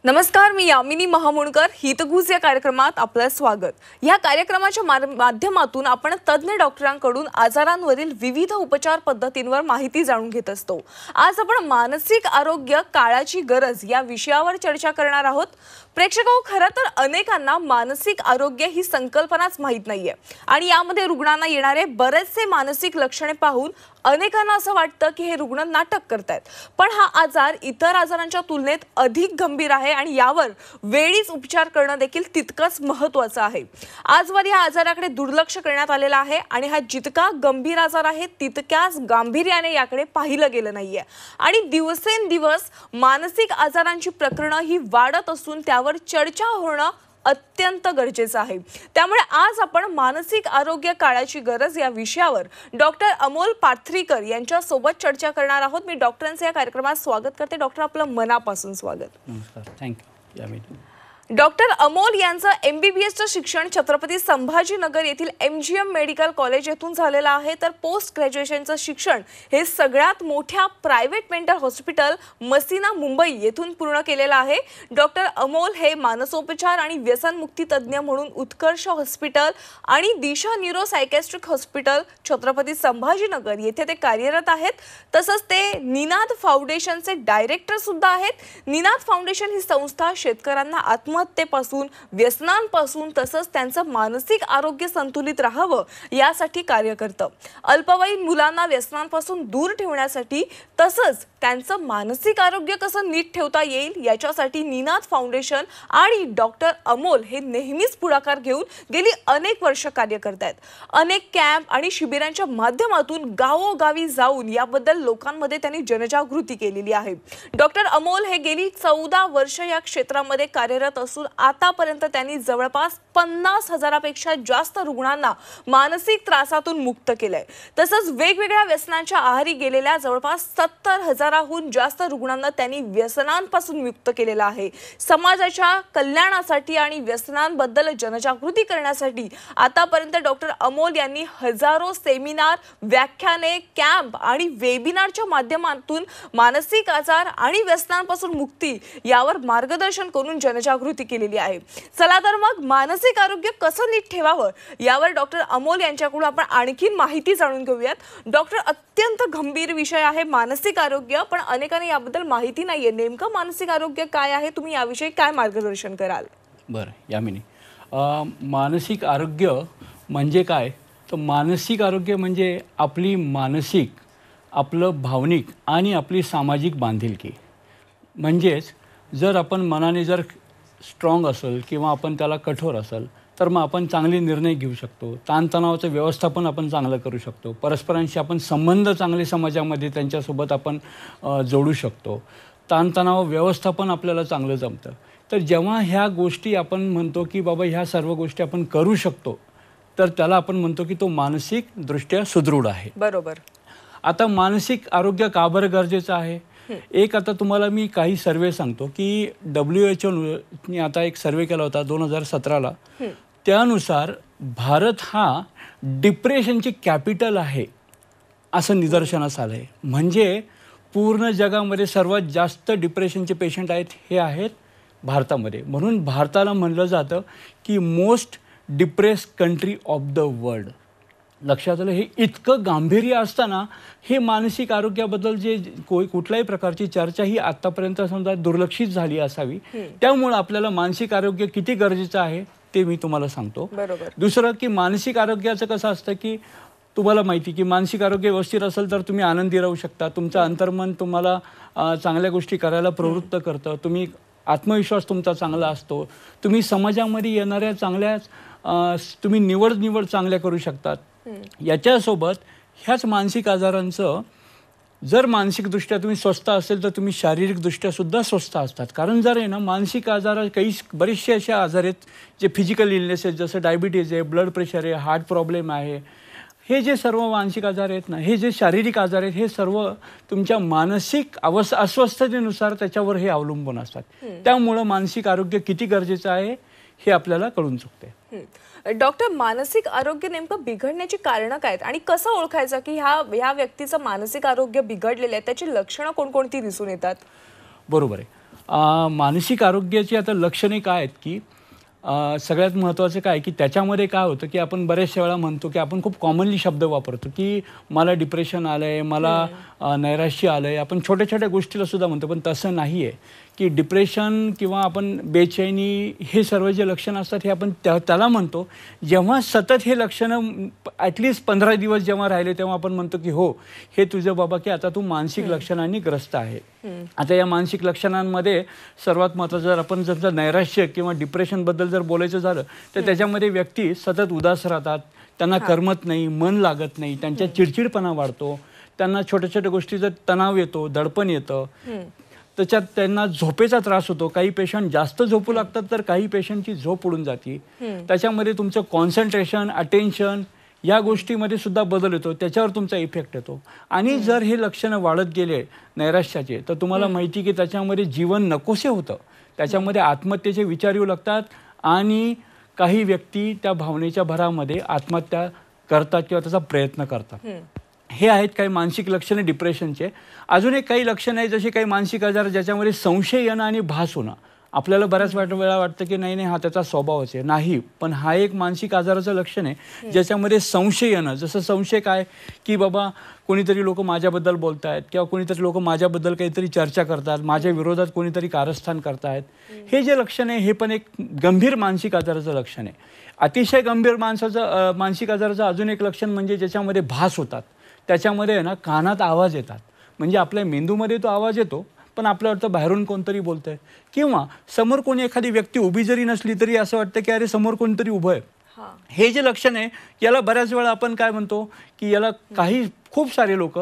नमस्कार, मी यामिनी महामुणकर. हितगुज या कार्यक्रमात आपलं स्वागत. या कार्यक्रमाच्या माध्यमातून आपण तज्ञ डॉक्टरांकडून आजारांवरील विविध उपचार पद्धतींवर माहिती जाणून घेत असतो. आज आपण मानसिक आरोग्य काळाची गरज या विषयावर चर्चा करणार आहोत. प्रेक्षकांनो, खरं तर अनेकांना मानसिक आरोग्य ही संकल्पनाच माहित नाहीये आणि यामध्ये रुग्णांना येणारे बरेचसे मानसिक लक्षणे पाहून अनेकांना असं वाटतं की हे रुग्ण नाटक करतायत. पण हा आजार इतर आजारांच्या तुलनेत अधिक गंभीर आहे आणि यावर वेळीच उपचार करणं देखील तितकंच महत्त्वाचं आहे. आजवर या आजाराकडे दुर्लक्ष करण्यात आलेलं आहे आणि हा जितका गंभीर आजार आहे तितक्याच गांभीर्याने याकडे पाहिलं गेलं नाहीये आणि दिवसेंदिवस मानसिक आजारांची प्रकरणं ही वाढत असून त्यावर चर्चा होणं अत्यंत गरजेचं आहे. त्यामुळे आज आपण मानसिक आरोग्य काळाची गरज या विषयावर डॉक्टर अमोल पाथरीकर यांच्या सोबत चर्चा करणार आहोत. मी डॉक्टरांचे या कार्यक्रमात स्वागत करते. डॉक्टर, आपलं मनापासून स्वागत. नमस्कार, थँक्यू. यामिनी. डॉक्टर अमोल यांचं MBBSचं शिक्षण छत्रपती संभाजीनगर येथील MGM मेडिकल कॉलेज येथून झालेलं आहे. तर पोस्ट ग्रॅज्युएशनचं शिक्षण हे सगळ्यात मोठ्या प्रायव्हेट मेंटल हॉस्पिटल मसिना मुंबई येथून पूर्ण केलेलं आहे. डॉक्टर अमोल हे मानसोपचार आणि व्यसनमुक्ती तज्ज्ञ म्हणून उत्कर्ष हॉस्पिटल आणि दिशा न्यूरो सायकॅस्ट्रिक हॉस्पिटल छत्रपती संभाजीनगर येथे ते कार्यरत आहेत. तसंच ते निनाद फाउंडेशनचे डायरेक्टर सुद्धा आहेत. निनाद फाउंडेशन ही संस्था शेतकऱ्यांना आत्महत्येपासून, व्यसनांपासून तसंच त्यांचं मानसिक आरोग्य संतुलित राहावं यासाठी कार्य करतं. अल्पवयीन मुलांना व्यसनांपासून दूर ठेवण्यासाठी तसंच त्यांचं मानसिक आरोग्य कसं नीट ठेवता येईल याच्यासाठी निनाद फाउंडेशन आणि डॉक्टर अमोल हे नेहमीच पुढाकार घेऊन गेली अनेक वर्ष कार्य करतात. अनेक कॅम्प आणि शिबिरांच्या माध्यमातून गावोगावी जाऊन याबद्दल लोकांमध्ये त्यांनी जनजागृती केलेली आहे. डॉक्टर अमोल हे गेली 14 वर्ष या क्षेत्रामध्ये कार्यरत असून आतापर्यंत त्यांनी जवळपास 50,000पेक्षा जास्त रुग्णांना मानसिक त्रासातून मुक्त केलंय. तसंच वेगवेगळ्या व्यसनांच्या आहारी गेलेल्या जवळपास 70,000हून जास्त रुग्णांना त्यांनी व्यसनांपासून मुक्त केलेलं आहे. समाजाच्या कल्याणासाठी आणि व्यसनांबद्दल जनजागृती करण्यासाठी आतापर्यंत डॉक्टर अमोल यांनी हजारो सेमिनार, व्याख्याने, कॅम्प आणि वेबिनारच्या माध्यमातून मानसिक आजार आणि व्यसनांपासून मुक्ती यावर मार्गदर्शन करून जनजागृती केलेली आहे. चला तर मग मानसिक आरोग्य कसं नीट ठेवावं यावर डॉक्टर अमोल यांच्याकडून आपण आणखीन माहिती जाणून घेऊयात. डॉक्टर, अत्यंत गंभीर विषय आहे मानसिक आरोग्य, पण अनेकांना याबद्दल माहिती नाहीये. नेमकं मानसिक आरोग्य काय आहे, तुम्ही याविषयी काय मार्गदर्शन कराल? बरं यामिनी, मानसिक आरोग्य म्हणजे काय? तर मानसिक आरोग्य म्हणजे आपली मानसिक, आपलं भावनिक आणि आपली सामाजिक बांधिलकी. म्हणजेच जर आपण मनाने जर स्ट्रॉंग असेल किंवा आपण त्याला कठोर असेल तर मग आपण चांगले निर्णय घेऊ शकतो. ताणतणावाचं व्यवस्थापन आपण चांगलं करू शकतो. परस्परांशी आपण संबंध चांगले समाजामध्ये त्यांच्यासोबत आपण जोडू शकतो. ताणतणाव व्यवस्थापन आपल्याला चांगलं जमतं. तर जेव्हा ह्या गोष्टी आपण म्हणतो की बाबा ह्या सर्व गोष्टी आपण करू शकतो तर त्याला आपण म्हणतो की तो मानसिकदृष्ट्या सुदृढ आहे. बरोबर. आता मानसिक आरोग्य का बरं गरजेचं आहे? एक आता तुम्हाला मी काही सर्वे सांगतो की WHO आता एक सर्वे केला होता 2017ला. त्यानुसार भारत हा डिप्रेशनची कॅपिटल आहे असं निदर्शनास आलं आहे. म्हणजे पूर्ण जगामध्ये सर्वात जास्त डिप्रेशनचे पेशंट आहेत हे आहेत भारतामध्ये. म्हणून भारताला म्हणलं जातं की most depressed country of the world. लक्षात आलं? हे इतकं गांभीर्य असताना हे मानसिक आरोग्याबद्दल जे कुठल्याही प्रकारची चर्चा ही आतापर्यंत समजा दुर्लक्षित झाली असावी. त्यामुळे आपल्याला मानसिक आरोग्य किती गरजेचं आहे ते मी तुम्हाला सांगतो. दुसरं की मानसिक आरोग्याचं कसं असतं की तुम्हाला माहिती की मानसिक आरोग्य व्यवस्थित असेल तर तुम्ही आनंदी राहू शकता. तुमचं अंतर्मन तुम्हाला चांगल्या गोष्टी करायला प्रवृत्त करतं. तुम्ही आत्मविश्वास तुमचा चांगला असतो. तुम्ही समाजामध्ये येणाऱ्या चांगल्याच तुम्ही निवड चांगल्या करू शकतात. याच्यासोबत ह्याच मानसिक आजारांचं जर मानसिकदृष्ट्या तुम्ही स्वस्थ असेल तर तुम्ही शारीरिकदृष्ट्या सुद्धा स्वस्थ असतात. कारण जर आहे ना मानसिक आजार बरेचसे असे आजार आहेत जे फिजिकल इलनेस आहेत, जसं डायबिटीज आहे, ब्लड प्रेशर आहे, हार्ट प्रॉब्लेम आहे. हे जे सर्व मानसिक आजार आहेत ना, हे जे शारीरिक आजार आहेत हे सर्व तुमच्या मानसिक अस्वस्थतेनुसार त्याच्यावर हे अवलंबून असतात. त्यामुळं मानसिक आरोग्य किती गरजेचं आहे हे आपल्याला कळून चुकते. डॉक्टर, मानसिक आरोग्य नेमकं बिघडण्याची कारणं काय आहेत आणि कसं ओळखायचं की ह्या व्यक्तीचं मानसिक आरोग्य बिघडलेलं आहे? त्याची लक्षणं कोणकोणती दिसून येतात? बरोबर आहे. मानसिक आरोग्याची आता लक्षणे काय आहेत की सगळ्यात महत्त्वाचं काय की त्याच्यामध्ये काय होतं की आपण बऱ्याचशा वेळा म्हणतो की आपण खूप कॉमनली शब्द वापरतो की मला डिप्रेशन आलं आहे, मला नैराश्य आलं आहे. आपण छोट्या छोट्या गोष्टीला सुद्धा म्हणतो, पण तसं नाही आहे की डिप्रेशन किंवा आपण बेचैनी हे सर्व जे लक्षणं असतात हे आपण त्याला म्हणतो जेव्हा सतत हे लक्षणं ॲटलिस्ट 15 दिवस जेव्हा राहिले तेव्हा आपण म्हणतो की हो, हे तुझं बाबा की आता तू मानसिक लक्षणांनी ग्रस्त आहे. आता या मानसिक लक्षणांमध्ये सर्वात महत्त्वाचं जर आपण जर नैराश्य किंवा डिप्रेशनबद्दल जर बोलायचं झालं तर त्याच्यामध्ये व्यक्ती सतत उदास राहतात, त्यांना करमत नाही, मन लागत नाही, त्यांच्या चिडचिडपणा वाढतो, त्यांना छोट्या छोट्या गोष्टीचा तणाव येतो, दडपण येतं, त्याच्यात त्यांना झोपेचा त्रास होतो. काही पेशंट जास्त झोपू लागतात तर काही पेशंटची झोप उडून जाते. त्याच्यामध्ये तुमचं कॉन्सन्ट्रेशन, अटेन्शन या गोष्टीमध्ये सुद्धा बदल येतो, त्याच्यावर तुमचा इफेक्ट येतो. आणि जर हे लक्षणं वाढत गेले नैराश्याचे तर तुम्हाला माहिती की त्याच्यामध्ये जीवन नकोसे होतं, त्याच्यामध्ये आत्महत्येचे विचार येऊ लागतात आणि काही व्यक्ती त्या भावनेच्या भरामध्ये आत्महत्या करतात किंवा त्याचा प्रयत्न करतात. हे आहेत काही मानसिक लक्षणे डिप्रेशनचे. अजून एक काही लक्षणं आहेत जसे काही मानसिक आजार ज्याच्यामध्ये संशय येणं आणि भास होणं. आपल्याला बऱ्याच वेळा वाटतं की नाही हा त्याचा स्वभावच आहे. नाही, पण हा एक मानसिक आजाराचं लक्षण आहे ज्याच्यामध्ये संशय येणं. जसं संशय काय की बाबा कोणीतरी लोक माझ्याबद्दल बोलत आहेत किंवा कोणीतरी लोक माझ्याबद्दल काहीतरी चर्चा करतात, माझ्या विरोधात कोणीतरी कारस्थान करतायत. हे जे लक्षण आहे हे पण एक गंभीर मानसिक आजाराचं लक्षण आहे. अतिशय गंभीर मानसिक आजाराचं अजून एक लक्षण म्हणजे ज्याच्यामध्ये भास होतात, त्याच्यामध्ये ना कानात आवाज येतात. म्हणजे आपल्या मेंदूमध्ये तो आवाज येतो पण आपलं वाटतं बाहेरून कोणतरी बोलतंय किंवा समोर कोणी एखादी व्यक्ती उभी जरी नसली तरी असं वाटतं की अरे समोर कोणतरी उभं आहे. हे जे लक्षण आहे याला बऱ्याच वेळा आपण काय म्हणतो की याला खूप सारे लोक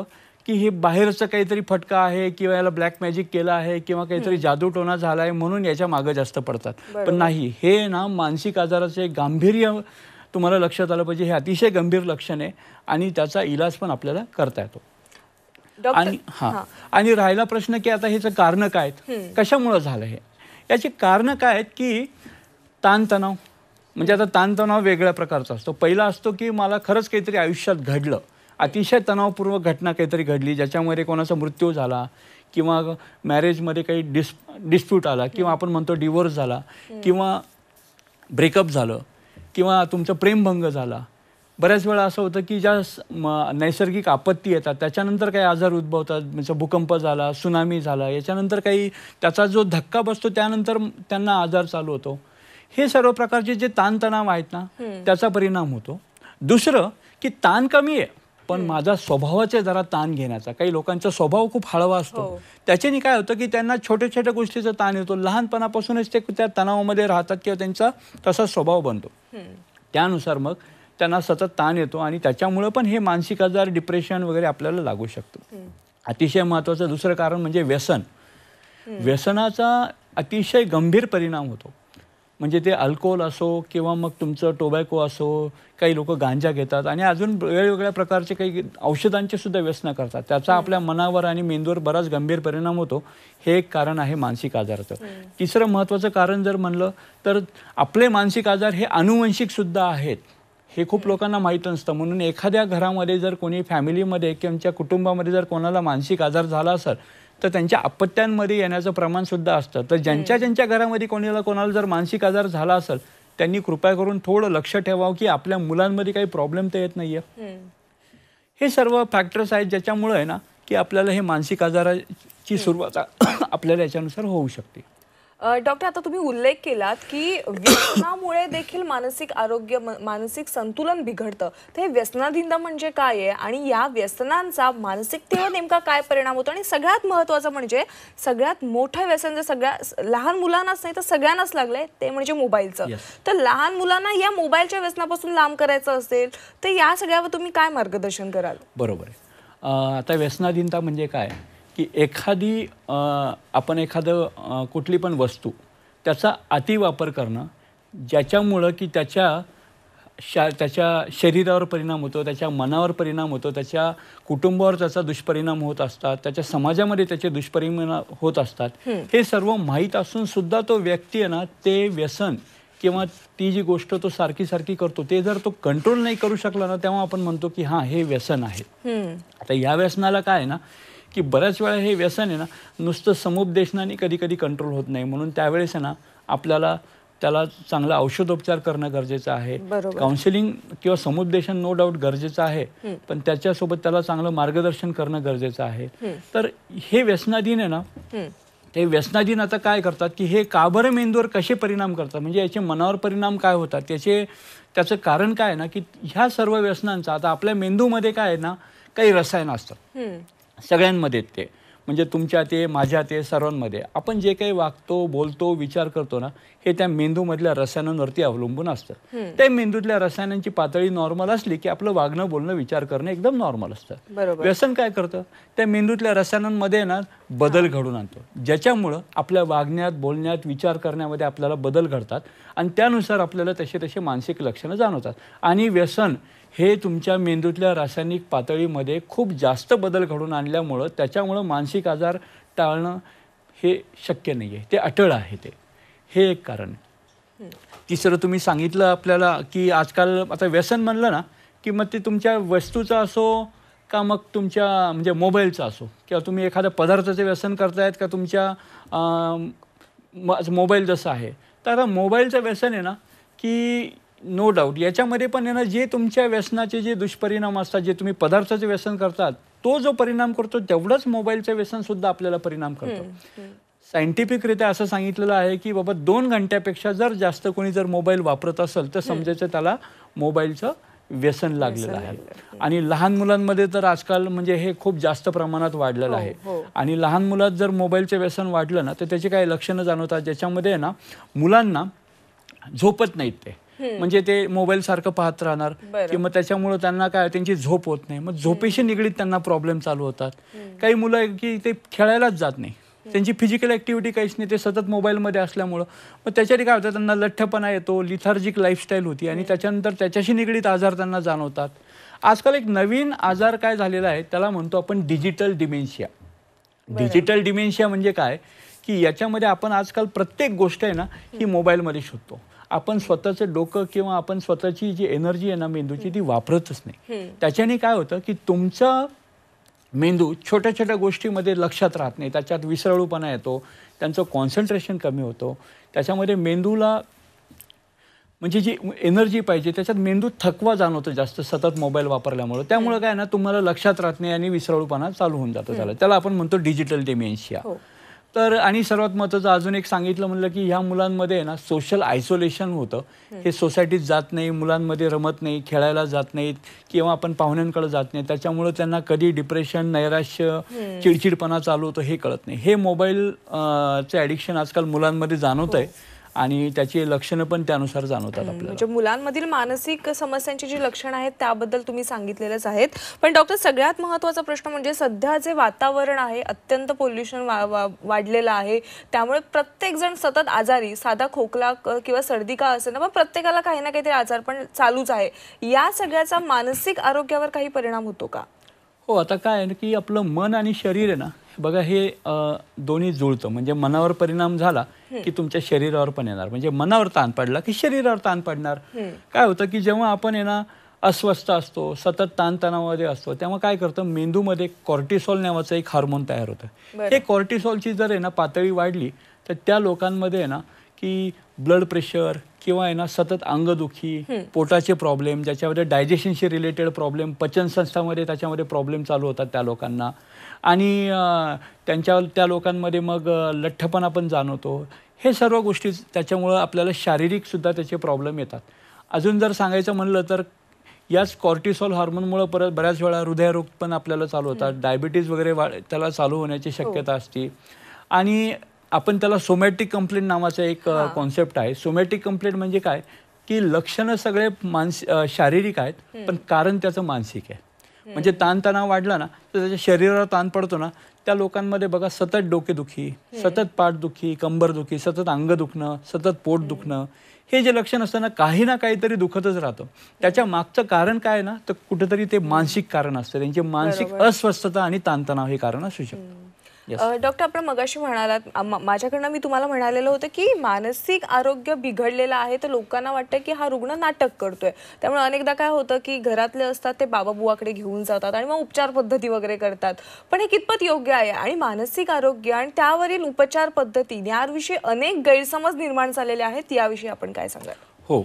की हे बाहेरचं काहीतरी फटका आहे किंवा याला ब्लॅक मॅजिक केलं आहे किंवा काहीतरी जादूटोणा झाला आहे म्हणून याच्या मागं जास्त पडतात. पण नाही, हे ना मानसिक आजाराचे गांभीर्य तुम्हाला लक्षात आलं पाहिजे. हे अतिशय गंभीर लक्षण आहे आणि त्याचा इलाज पण आपल्याला करता येतो. आणि राहिला प्रश्न की आता ह्याचं कारण काय आहेत, कशामुळे झालं हे. याची कारणं काय आहेत की ताणतणाव. म्हणजे आता ताणतणाव वेगळ्या प्रकारचा असतो. पहिला असतो की मला खरंच काहीतरी आयुष्यात घडलं, अतिशय तणावपूर्वक घटना काहीतरी घडली ज्याच्यामध्ये कोणाचा मृत्यू झाला किंवा मॅरेजमध्ये काही डिस्प्यूट आला किंवा आपण म्हणतो डिवोर्स झाला किंवा ब्रेकअप झालं किंवा तुमचं प्रेमभंग झाला. बऱ्याच वेळा असं होतं की ज्या नैसर्गिक आपत्ती येतात त्याच्यानंतर काही आजार उद्भवतात. म्हणजे भूकंप झाला, सुनामी झाला, याच्यानंतर काही त्याचा जो धक्का बसतो त्यानंतर त्यांना आजार चालू होतो. हे सर्व प्रकारचे जे ताणतणाव आहेत ना त्याचा परिणाम होतो. दुसरं की ताण कमी आहे पण माझा स्वभावाचे जरा ताण घेण्याचा. काही लोकांचा स्वभाव खूप हळवा असतो, त्याच्याने काय होतं की त्यांना छोट्या छोट्या गोष्टीचा ताण येतो. लहानपणापासूनच ते त्या तणावामध्ये राहतात किंवा त्यांचा तसा स्वभाव बनतो. त्यानुसार मग त्यांना सतत ताण येतो आणि त्याच्यामुळे पण हे मानसिक आजार, डिप्रेशन वगैरे आपल्याला लागू शकतो. अतिशय महत्त्वाचं दुसरं कारण म्हणजे व्यसन. व्यसनाचा अतिशय गंभीर परिणाम होतो. म्हणजे ते अल्कोहोल असो किंवा मग तुमचं टोबॅको असो, काही लोक गांजा घेतात आणि अजून वेगवेगळ्या प्रकारचे काही औषधांचे सुद्धा व्यसन करतात. त्याचा आपल्या मनावर आणि मेंदूवर बराच गंभीर परिणाम होतो. हे एक कारण आहे मानसिक आजाराचं. तिसरं महत्त्वाचं कारण जर म्हणलं तर आपले मानसिक आजार हे अनुवंशिक सुद्धा आहेत. हे खूप लोकांना माहीत नसतं. म्हणून एखाद्या घरामध्ये जर कोणी फॅमिलीमध्ये किंवा त्यांच्या कुटुंबामध्ये जर कोणाला मानसिक आजार झाला असेल तर त्यांच्या अपत्यांमध्ये येण्याचं प्रमाण सुद्धा असतं. तर ज्यांच्या घरामध्ये कोणाला जर मानसिक आजार झाला असेल त्यांनी कृपया करून थोडं लक्ष ठेवावं की आपल्या मुलांमध्ये काही प्रॉब्लेम तर येत नाहीये. हे सर्व फॅक्टर्स आहेत ज्याच्यामुळे आहे ना की आपल्याला हे मानसिक आजाराची सुरुवात आपल्याला याच्यानुसार होऊ शकते. डॉक्टर, आता तुम्ही उल्लेख केलात की व्यसनामुळे देखील मानसिक आरोग्य, मानसिक संतुलन बिघडतं. तर हे व्यसनाधीनता म्हणजे काय आहे आणि या व्यसनांचा मानसिकतेवर नेमका काय परिणाम होतो? आणि सगळ्यात महत्त्वाचं म्हणजे सगळ्यात मोठं व्यसन जे सगळ्या लहान मुलांनाच नाही तर सगळ्यांनाच लागलंय ते म्हणजे मोबाईलचं. तर लहान मुलांना या मोबाईलच्या व्यसनापासून लांब करायचं असेल तर या सगळ्यावर तुम्ही काय मार्गदर्शन कराल? बरोबर आहे. आता व्यसनाधीनता म्हणजे काय की आपण एखादं कुठली पण वस्तू त्याचा अतिवापर करणं ज्याच्यामुळं की त्याच्या शरीरावर परिणाम होतो, त्याच्या मनावर परिणाम होतो, त्याच्या कुटुंबावर त्याचा दुष्परिणाम होत असतात, त्याच्या समाजामध्ये त्याचे दुष्परिणाम होत असतात. हे सर्व माहीत असून सुद्धा तो व्यक्ती आहे ना ते व्यसन किंवा ती जी गोष्ट तो सारखी करतो ते जर तो कंट्रोल नाही करू शकला ना तेव्हा आपण म्हणतो की हां हे व्यसन आहे. आता या व्यसनाला काय आहे ना की बऱ्याच वेळा हे व्यसन आहे ना नुसतं समुपदेशनाने कधी कधी कंट्रोल होत नाही, म्हणून त्यावेळेस आहे ना आपल्याला त्याला चांगला औषधोपचार करणं गरजेचं आहे. काउन्सिलिंग किंवा समुपदेशन नो डाऊट गरजेचं आहे, पण त्याच्यासोबत त्याला चांगलं मार्गदर्शन करणं गरजेचं आहे. तर हे व्यसनाधीन आहे ना, ते व्यसनाधीन आता काय करतात की हे का बरं मेंदूवर कसे परिणाम करतात, म्हणजे याचे मनावर परिणाम काय होतात, त्याचं कारण काय आहे ना की ह्या सर्व व्यसनांचा आता आपल्या मेंदूमध्ये काय आहे ना काही रसायनं असतात सगळ्यांमध्ये. ते म्हणजे तुमच्या ते माझ्या ते सर्वांमध्ये आपण जे काही वागतो बोलतो विचार करतो ना हे त्या मेंदूमधल्या रसायनांवरती अवलंबून असतं. त्या मेंदूतल्या रसायनांची पातळी नॉर्मल असली की आपलं वागणं बोलणं विचार करणं एकदम नॉर्मल असतं. व्यसन काय करतं, त्या मेंदूतल्या रसायनांमध्ये ना बदल घडून आणतो, ज्याच्यामुळं आपल्या वागण्यात बोलण्यात विचार करण्यामध्ये आपल्याला बदल घडतात आणि त्यानुसार आपल्याला तसे मानसिक लक्षणं जाणवतात. आणि व्यसन हे तुमच्या मेंदूतल्या रासायनिक पातळीमध्ये खूप जास्त बदल घडून आणल्यामुळं त्याच्यामुळं मानसिक आजार टाळणं हे शक्य नाही आहे, ते अटळ आहे. हे एक कारण. तिसरं तुम्ही सांगितलं आपल्याला की आजकाल आता व्यसन म्हणलं ना की मग ते तुमच्या वस्तूचं असो का मग तुमच्या म्हणजे मोबाईलचं असो किंवा तुम्ही एखाद्या पदार्थाचं व्यसन करतायत का तुमच्या मोबाईल जसं आहे. तर आता मोबाईलचं व्यसन आहे ना की नो डाऊट याच्यामध्ये पण आहे ना जे तुमच्या व्यसनाचे जे दुष्परिणाम असतात, जे तुम्ही पदार्थाचं व्यसन करतात तो जो परिणाम करतो तेवढंच मोबाईलचं व्यसन सुद्धा आपल्याला परिणाम करतो. सायंटिफिकरित्या असं सांगितलेलं आहे की बाबा 2 घंट्यापेक्षा जर जास्त कोणी जर मोबाईल वापरत असेल तर समजायचं त्याला मोबाईलचं व्यसन लागलेलं आहे. आणि लहान मुलांमध्ये तर आजकाल म्हणजे हे खूप जास्त प्रमाणात वाढलेलं आहे. आणि लहान मुलात जर मोबाईलचं व्यसन वाढलं ना तर त्याची काही लक्षणं जाणवतात, ज्याच्यामध्ये ना मुलांना झोपत नाहीत ते, म्हणजे ते मोबाईल सारखं पाहत राहणार किंवा त्याच्यामुळे त्यांना काय त्यांची झोप होत नाही, मग झोपेशी निगडीत त्यांना प्रॉब्लेम चालू होतात. काही मुलं की ते खेळायलाच जात नाही, त्यांची फिजिकल ॲक्टिव्हिटी काहीच नाही, ते सतत मोबाईलमध्ये असल्यामुळं मग त्याच्यासाठी काय होतं त्यांना लठ्ठपणा येतो, लिथार्जिक लाईफस्टाईल होती आणि त्याच्यानंतर त्याच्याशी निगडीत आजार त्यांना जाणवतात. आजकाल एक नवीन आजार काय झालेला आहे त्याला म्हणतो आपण डिजिटल डिमेन्शिया. डिजिटल डिमेन्शिया म्हणजे काय की याच्यामध्ये आपण आजकाल प्रत्येक गोष्ट आहे ना ही मोबाईलमध्ये शोधतो. आपण स्वतःचं डोकं किंवा आपण स्वतःची जी एनर्जी आहे ना मेंदूची ती वापरतच नाही. त्याच्याने काय होतं की तुमचा मेंदू छोट्या छोट्या गोष्टीमध्ये लक्षात राहत नाही, त्याच्यात विसरळूपणा येतो, त्यांचं कॉन्सन्ट्रेशन कमी होतं, त्याच्यामध्ये मेंदूला म्हणजे जी एनर्जी पाहिजे त्याच्यात मेंदू थकवा जाणवतो जास्त सतत मोबाईल वापरल्यामुळे. त्यामुळे काय ना तुम्हाला लक्षात राहत नाही आणि विसरळूपणा चालू होऊन जातो. त्याला आपण म्हणतो डिजिटल डिमेन्शिया. तर आणि सर्वात महत्त्वाचं अजून एक सांगितलं म्हणलं की ह्या मुलांमध्ये ना सोशल आयसोलेशन होतं. हे सोसायटीत जात नाही, मुलांमध्ये रमत नाही, खेळायला जात नाहीत किंवा आपण पाहुण्यांकडे जात नाही, त्याच्यामुळे त्यांना कधी डिप्रेशन नैराश्य चिडचिडपणा चालू होतो हे कळत नाही. हे मोबाईलचं ॲडिक्शन आजकाल मुलांमध्ये जाणवत आहे आणि त्याची लक्षणं पण त्यानुसार जाणवतात आपल्याला. म्हणजे मुलांमधील मानसिक समस्यांची जी लक्षणं आहेत त्याबद्दल तुम्ही सांगितलेलेच आहेत. पण डॉक्टर सगळ्यात महत्त्वाचा प्रश्न म्हणजे सध्या जे वातावरण आहे अत्यंत पोल्युशन वाढलेलं आहे, त्यामुळे प्रत्येक जण सतत आजारी, साधा खोकला किंवा सर्दी का असेल ना पण प्रत्येकाला काही ना काहीतरी आजार पण चालूच आहे. या सगळ्याचा मानसिक आरोग्यावर काही परिणाम होतो का? हो, आता काय आहे की आपलं मन आणि शरीर आहे ना बघा हे दोन्ही जुळतं. म्हणजे मनावर परिणाम झाला की तुमच्या शरीरावर पण येणार, म्हणजे मनावर ताण पडला की शरीरावर ताण पडणार. काय होतं की जेव्हा आपण आहे ना अस्वस्थ असतो, सतत ताणतणावामध्ये असतो, तेव्हा काय करतं मेंदूमध्ये कॉर्टिसॉल नावाचं एक हार्मोन तयार होतं. हे कॉर्टिसॉलची जर आहे ना पातळी वाढली तर त्या लोकांमध्ये आहे ना की ब्लड प्रेशर किंवा आहे ना सतत अंगदुखी, पोटाचे प्रॉब्लेम, ज्याच्यामध्ये डायजेशनशी रिलेटेड प्रॉब्लेम, पचनसंस्थामध्ये त्याच्यामध्ये प्रॉब्लेम चालू होतात त्या लोकांना. आणि त्या लोकांमध्ये मग लठ्ठपणा पण जाणवतो. हे सर्व गोष्टी त्याच्यामुळं आपल्याला शारीरिकसुद्धा त्याचे प्रॉब्लेम येतात. अजून जर सांगायचं म्हणलं तर याच कॉर्टिसॉल हार्मोनमुळं परत बऱ्याच वेळा हृदयरोग पण आपल्याला चालू होतात, डायबिटीज वगैरे त्याला चालू होण्याची शक्यता असते. आणि आपण त्याला सोमॅटिक कंप्लेंट नावाचा एक कॉन्सेप्ट आहे. सोमॅटिक कंप्लेंट म्हणजे काय की लक्षणं सगळे शारीरिक आहेत पण कारण त्याचं मानसिक आहे. म्हणजे ताणतणाव वाढला ना तर त्याच्या शरीरावर ताण पडतो ना, त्या लोकांमध्ये बघा सतत डोकेदुखी, सतत पाठदुखी, कंबरदुखी, सतत अंग दुखणं, सतत पोट दुखणं, हे जे लक्षण असतं ना काही ना काहीतरी दुखतच राहतं. त्याच्या मागचं कारण काय ना तर कुठेतरी ते मानसिक कारण असतं, त्यांची मानसिक अस्वस्थता आणि ताणतणाव हे कारण असू शकतं. डॉक्टर, आपण मगाशी म्हणालात, माझ्याकडनं मी तुम्हाला म्हणालेलं होतं की मानसिक आरोग्य बिघडलेलं आहे, तर लोकांना वाटतं की हा रुग्ण नाटक करतोय. त्यामुळे अनेकदा काय होतं की घरातले असतात ते बाबा बुवाकडे घेऊन जातात आणि मग उपचार पद्धती वगैरे करतात. पण हे कितपत योग्य आहे? आणि मानसिक आरोग्य आणि त्यावरील उपचार पद्धती याविषयी अनेक गैरसमज निर्माण झालेले आहेत, याविषयी आपण काय सांगाल? हो,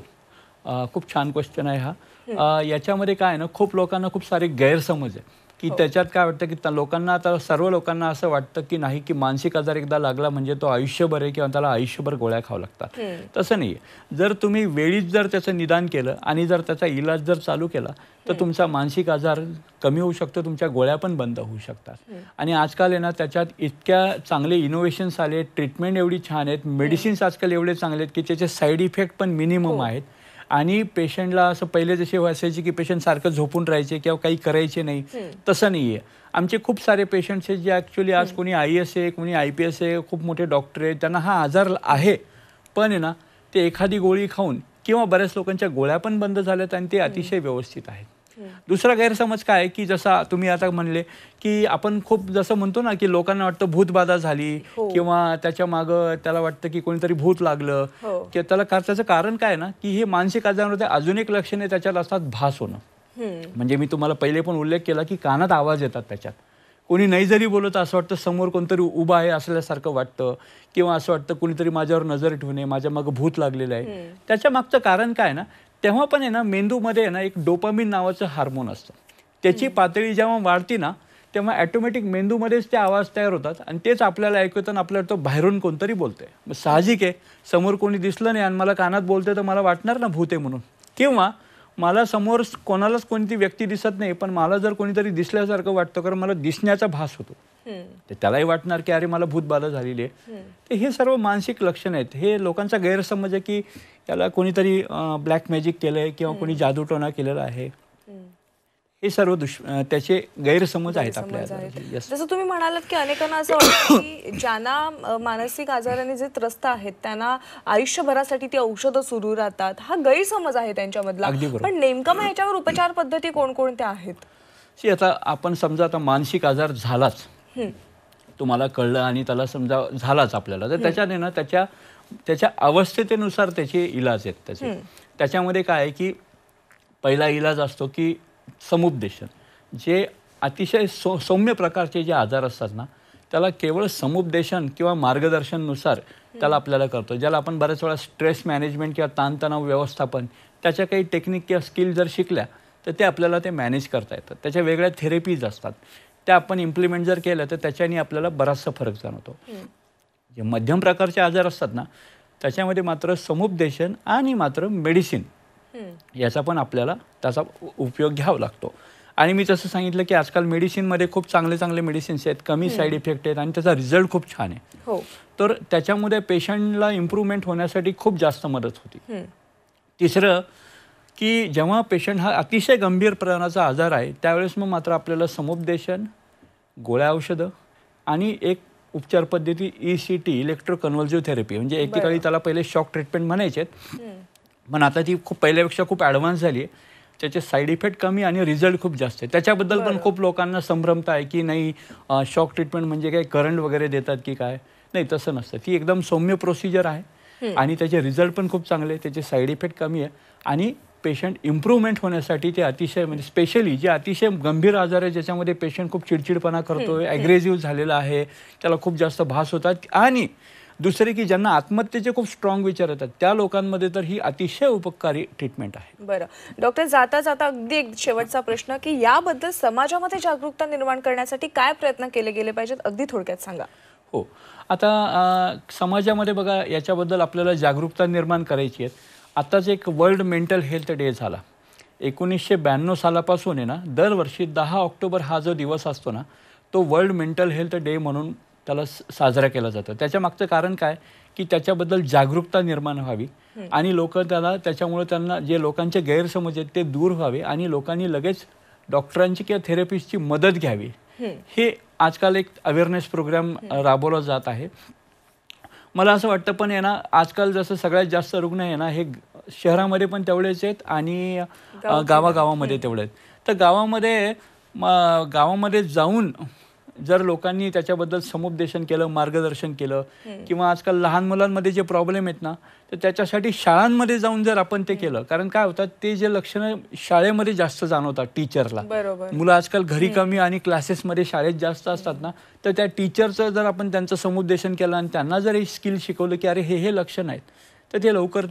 खूप छान क्वेश्चन आहे हा. याच्यामध्ये काय आहे ना, खूप लोकांना खूप सारे गैरसमज आहे की त्याच्यात काय वाटतं की लोकांना, आता सर्व लोकांना असं वाटतं की नाही की मानसिक आजार एकदा लागला म्हणजे तो आयुष्यभर आहे किंवा त्याला आयुष्यभर गोळ्या खावं लागतात. तसं नाही आहे. जर तुम्ही वेळीच जर त्याचं निदान केलं आणि जर त्याचा इलाज जर चालू केला तर तुमचा मानसिक आजार कमी होऊ शकतो, तुमच्या गोळ्या पण बंद होऊ शकतात. आणि आजकाल आहे ना, त्याच्यात इतक्या चांगले इनोव्हेशन्स आले, ट्रीटमेंट एवढी छान आहेत, मेडिसिन्स आजकाल एवढे चांगले आहेत की त्याचे साईड इफेक्ट पण मिनिमम आहेत. आणि पेशंटला असं पहिले जसे असायचे की पेशंट सारखं झोपून राहायचे किंवा काही करायचे नाही, तसं नाही आहे. आमचे खूप सारे पेशंट्स आहेत जे ॲक्च्युली आज कोणी IAS आहे, कोणी IPS आहे, खूप मोठे डॉक्टर आहेत, त्यांना हा आजार आहे, पण आहे ना ते एखादी गोळी खाऊन किंवा बऱ्याच लोकांच्या गोळ्या पण बंद झाल्यात आणि ते अतिशय व्यवस्थित आहेत. दुसरा गैरसमज काय की जसा तुम्ही आता म्हणले की आपण खूप जसं म्हणतो ना की लोकांना वाटतं भूतबाधा झाली किंवा त्याच्या मागं त्याला वाटतं की कोणीतरी भूत लागलं की त्याला त्याचं कारण काय ना की हे मानसिक आजारामध्ये अजून एक लक्षण आहे त्याच्यात असतात भास होणं. म्हणजे मी तुम्हाला पहिले पण उल्लेख केला की कानात आवाज येतात, त्याच्यात कोणी नाही जरी बोलत असं वाटतं समोर कोणतरी उभा आहे असल्यासारखं वाटतं किंवा असं वाटतं कोणीतरी माझ्यावर नजर ठेवणे, माझ्या मागं भूत लागलेलं आहे. त्याच्या मागचं कारण काय ना, तेव्हा पण आहे ना मेंदूमध्ये आहे ना एक डोपामिन नावाचं हार्मोन असतं, त्याची पातळी जेव्हा वाढती ना तेव्हा ॲटोमॅटिक मेंदूमध्येच ते आवाज तयार होतात आणि तेच आपल्याला ऐकू येतं आणि आपल्याला तो बाहेरून कोणतरी बोलतंय. मग साहजिक आहे, समोर कोणी दिसलं नाही आणि मला कानात बोलतंय तर मला वाटणार ना भूत आहे म्हणून. किंवा मला समोर कोणालाच कोणती व्यक्ती दिसत नाही पण मला जर कोणीतरी दिसल्यासारखं वाटतं कारण मला दिसण्याचा भास होतो, तर त्यालाही वाटणार की अरे मला भूतबाधा झालेली आहे. तर हे सर्व मानसिक लक्षण आहेत. हे लोकांचा गैरसमज आहे की त्याला कोणीतरी ब्लॅक मॅजिक केलंय किंवा कोणी जादूटोणा केलेला आहे. हे सर्व त्याचे गैरसमज आहेत आपल्याला. जसं तुम्ही म्हणालात की अनेकांना असं वाटतं की ज्यांना मानसिक आजाराने जे त्रस्त आहेत त्यांना आयुष्यभरासाठी ती औषधं सुरू राहतात, हा गैरसमज आहे त्यांच्यामधला. पण नेमकं मग याच्यावर उपचार पद्धती कोणकोणत्या आहेत? आता आपण समजा आता मानसिक आजार झालाच, तुम्हाला कळलं आणि त्याला समजा झालाच आपल्याला, तर त्याच्याने ना त्याच्या अवस्थेनुसार त्याचे इलाज आहेत. त्याच्यामध्ये काय आहे की पहिला इलाज असतो की समुपदेशन. जे अतिशय सौम्य प्रकारचे जे आजार असतात ना त्याला केवळ समुपदेशन किंवा मार्गदर्शननुसार त्याला आपल्याला करतो, ज्याला आपण बऱ्याच वेळा स्ट्रेस मॅनेजमेंट किंवा ताणतणाव व्यवस्थापन, त्याच्या काही टेक्निक किंवा स्किल जर शिकल्या तर ते आपल्याला ते मॅनेज करता येतात. त्याच्या वेगळ्या थेरपीज असतात, त्या आपण इम्प्लिमेंट जर केलं तर त्याच्याने आपल्याला बराचसा फरक जाणवतो. जे मध्यम प्रकारचे आजार असतात ना त्याच्यामध्ये मात्र समुपदेशन आणि मात्र मेडिसिन याचा पण आपल्याला त्याचा उपयोग घ्यावा लागतो. आणि मी तसं सांगितलं की आजकाल मेडिसिनमध्ये खूप चांगले मेडिसिन्स आहेत, कमी साईड इफेक्ट आहेत आणि त्याचा रिझल्ट खूप छान आहे. तर त्याच्यामध्ये पेशंटला इम्प्रूव्हमेंट होण्यासाठी खूप जास्त मदत होती. तिसरं की जेव्हा पेशंट हा अतिशय गंभीर प्रमाणाचा आजार आहे त्यावेळेस मग मात्र आपल्याला समुपदेशन, गोळ्या औषधं आणि एक उपचार पद्धती ECT, इलेक्ट्रोकन्व्हल्सिव्ह थेरपी, म्हणजे एकेकाळी त्याला पहिले शॉक ट्रीटमेंट म्हणायचे पण आता ती खूप पहिल्यापेक्षा खूप ॲडव्हान्स झाली आहे. त्याचे साईड इफेक्ट कमी आणि रिझल्ट खूप जास्त आहे. त्याच्याबद्दल पण खूप लोकांना संभ्रमता आहे की नाही शॉक ट्रीटमेंट म्हणजे काय करंट वगैरे देतात की काय. नाही, तसं नसतं. ती एकदम सौम्य प्रोसिजर आहे आणि त्याचे रिझल्ट पण खूप चांगले आहे, त्याचे साईड इफेक्ट कमी आहे आणि पेशंट इम्प्रूव्हमेंट होण्यासाठी ते अतिशय, म्हणजे स्पेशली जे अतिशय गंभीर आजार आहे ज्याच्यामध्ये पेशंट खूप चिडचिडपणा करतोय, ॲग्रेसिव्ह झालेला आहे, त्याला खूप जास्त भास होतात आणि दुसरे की ज्यांना आत्महत्येचे खूप स्ट्रॉंग विचार येतात त्या लोकांमध्ये तर ही अतिशय उपकारी ट्रीटमेंट आहे. बरं डॉक्टर, जाता जाता अगदी एक शेवटचा प्रश्न की याबद्दल समाजामध्ये जागरूकता निर्माण करण्यासाठी काय प्रयत्न केले गेले पाहिजेत, अगदी थोडक्यात सांगा. हो, आता समाजामध्ये बघा याच्याबद्दल आपल्याला जागरूकता निर्माण करायची आहे. आताच एक वर्ल्ड मेंटल हेल्थ डे झाला 1992 सालापासून आहे ना. दरवर्षी 10 ऑक्टोबर हा जो दिवस असतो ना तो वर्ल्ड मेंटल हेल्थ डे म्हणून त्याला साजरा केला जातो. त्याच्या मागचं कारण काय की त्याच्याबद्दल जागरूकता निर्माण व्हावी आणि लोक त्याच्यामुळे त्यांना जे लोकांचे गैरसमज आहेत ते दूर व्हावे आणि लोकांनी लगेच डॉक्टरांची किंवा थेरपिस्टची मदत घ्यावी. हे आजकाल एक अवेअरनेस प्रोग्राम राबवला जात आहे. मला असं वाटतं पण आहे ना आजकाल जसं सगळ्यात जास्त रुग्ण आहे ना हे शहरामध्ये पण तेवढेच आहेत आणि गावागावामध्ये तेवढे आहेत. तर गावामध्ये जाऊन जर लोकांनी त्याच्याबद्दल समुपदेशन केलं, मार्गदर्शन केलं, किंवा आजकाल लहान मुलांमध्ये जे प्रॉब्लेम आहेत ना, तर त्याच्यासाठी शाळांमध्ये जाऊन जर आपण ते केलं, कारण काय होतं, ते जे लक्षणं शाळेमध्ये जास्त जाणवतात टीचरला. बरोबर. मुलं आजकाल घरी कमी आणि क्लासेसमध्ये शाळेत जास्त असतात ना, तर त्या टीचरचं जर आपण त्यांचं समुपदेशन केलं आणि त्यांना जर हे स्किल शिकवलं की अरे हे लक्षण आहेत, तर ते लवकर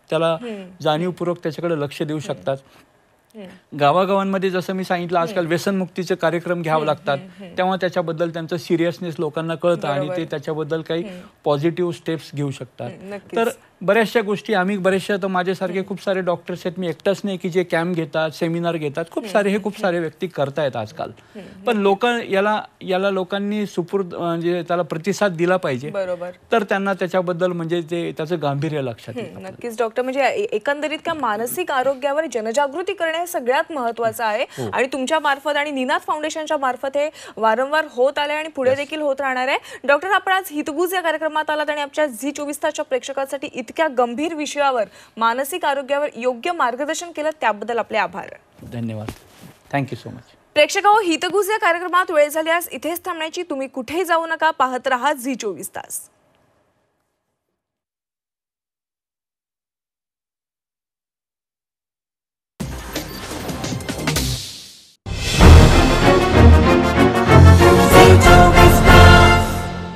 त्याला जाणीवपूर्वक त्याच्याकडे लक्ष देऊ शकतात. गावागावांमध्ये जसं मी सांगितलं, आजकाल व्यसनमुक्तीचे कार्यक्रम घ्यावे लागतात, तेव्हा त्याच्याबद्दल त्यांचं सिरियसनेस लोकांना कळतं आणि ते त्याच्याबद्दल काही पॉझिटिव्ह स्टेप्स घेऊ शकतात. तर बऱ्याचशा गोष्टी आम्ही तर माझ्यासारखे खूप सारे डॉक्टर्स आहेत, मी एकटाच नाही की जे कॅम्प घेतात, सेमिनार घेतात, खूप सारे व्यक्ती करतायत आजकाल. पण याला लोकांनी म्हणजे त्याला प्रतिसाद दिला पाहिजे, तर त्यांना त्याच्याबद्दल म्हणजे त्याचं गांभीर्य लक्षात येईल. नक्कीच डॉक्टर, म्हणजे एकंदरीत का मानसिक आरोग्यावर जनजागृती करणे हे सगळ्यात महत्त्वाचं आहे आणि तुमच्या मार्फत आणि निनाद फाउंडेशनच्या मार्फत हे वारंवार होत आले आणि पुढे देखील होत राहणार आहे. डॉक्टर, आपण आज हितगुज या कार्यक्रमात आलात आणि आमच्या झी24 तासच्या प्रेक्षकांसाठी इतक्या गंभीर विषयावर, मानसिक आरोग्यावर योग्य मार्गदर्शन केलं, त्याबद्दल आपले आभार. धन्यवाद. Thank you so much. प्रेक्षकांनो, हितगुज या कार्यक्रमात वेळ झाल्यास इथेच थांबण्याची. तुम्ही कुठेही जाऊ नका, पाहत रहा झी24 तास.